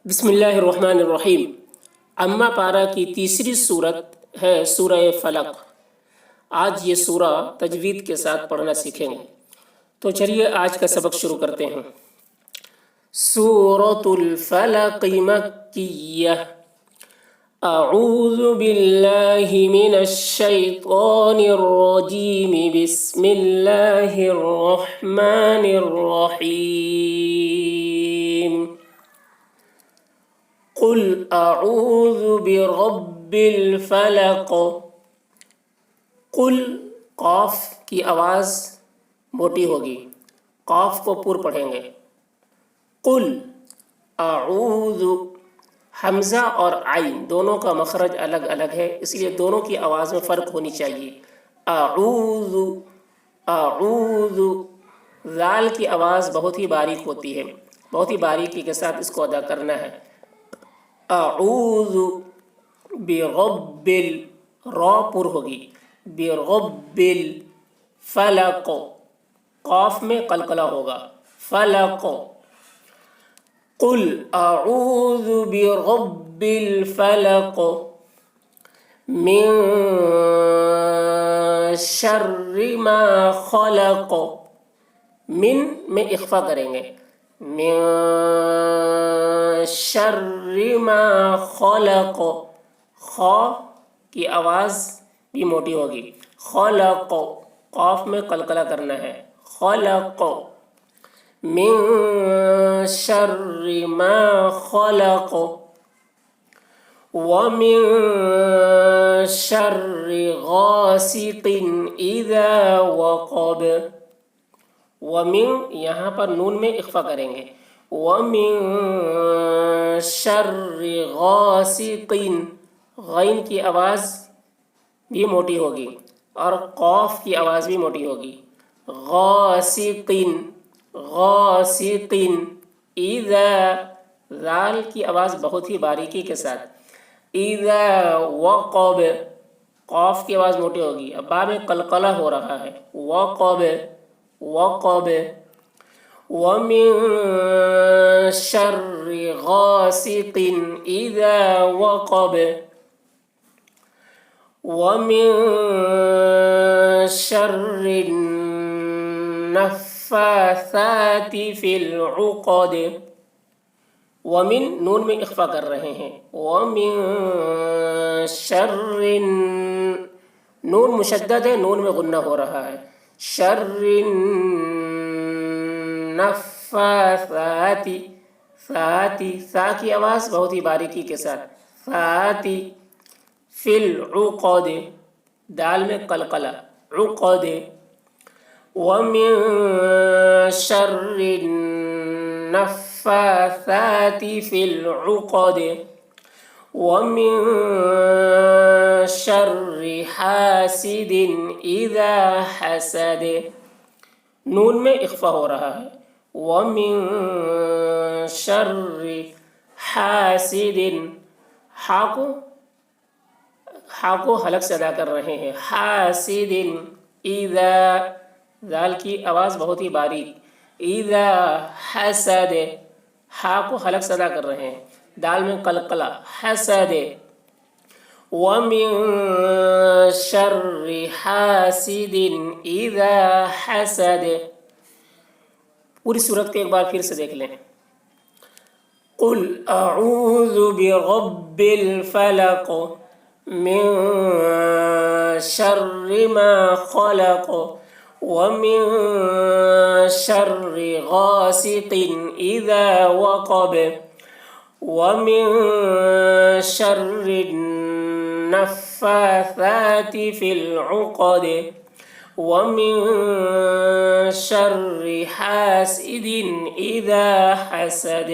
بسم اللہ الرحمن الرحیم۔ اما پارہ کی تیسری صورت ہے سورہ فلق۔ آج یہ سورہ تجوید کے ساتھ پڑھنا سیکھیں گے، تو چلیے آج کا سبق شروع کرتے ہیں۔ سورۃ الفلق مکیہ۔ اعوذ باللہ من الشیطان الرجیم، بسم اللہ الرحمن الرحیم۔ قل اعوذ برب الفلق۔ قل، قاف کی آواز موٹی ہوگی، قاف کو پر پڑھیں گے۔ قل اعوذ، حمزہ اور عین دونوں کا مخرج الگ الگ ہے، اس لیے دونوں کی آواز میں فرق ہونی چاہیے۔ اعوذ، اعوذ، ذال کی آواز بہت ہی باریک ہوتی ہے، بہت ہی باریکی کے ساتھ اس کو ادا کرنا ہے۔ اعوذ برب را پر ہوگی، برب الفلق، قاف میں قلقلہ ہوگا، فلق۔ قل اعوذ برب الفلق من شر ما خلق۔ من میں اخفا کریں گے، من شر ما خلق، خا کی آواز بھی موٹی ہوگی، خلق، قاف میں قلقلہ کرنا ہے، خلق۔ من شر ما خلق ومن شر غاسق اذا وقب۔ ومن یہاں پر نون میں اخفا کریں گے، ومن شر غاسق، غین کی آواز بھی موٹی ہوگی اور قاف کی آواز بھی موٹی ہوگی، غاسق، غاسق۔ اذا، ذال کی آواز بہت ہی باریکی کے ساتھ، اذا وقب، قاف کی آواز موٹی ہوگی، اب با میں قلقلہ ہو رہا ہے، وقب، وقب۔ ومن شر غاسق اذا وقب ومن شر النفاثات في العقد۔ ومن نون میں اخفا کر رہے ہیں، ومن شر، نون مشدد ہے، نون میں غنہ ہو رہا ہے، شر النفاثات، فاتی، سا کی آواز بہت ہی باریکی کے ساتھ، فاتی، فی العقد، دال میں قلقلہ، عقد۔ ومن شر النفاثات فی العقد ومن شر حاسد اذا حسد، نون میں اخفا ہو رہا ہے، ومن شر حاسد، ہا کو حلق سے ادا کر رہے ہیں، حاسد، اذا، ذال کی آواز بہت ہی باریک، اذا حسد، ہا کو حلق سے ادا کر رہے ہیں، دال میں قلقلہ، حسد۔ ومن شر حاسد اذا حسد۔ پوری صورت کو ایک بار پھر سے دیکھ لیں۔ قل اعوذ برب الفلق من شر ما خلق ومن شر غاسق اذا وقب ومن شر النفاثات في العقد ومن شر حاسد اذا حسد۔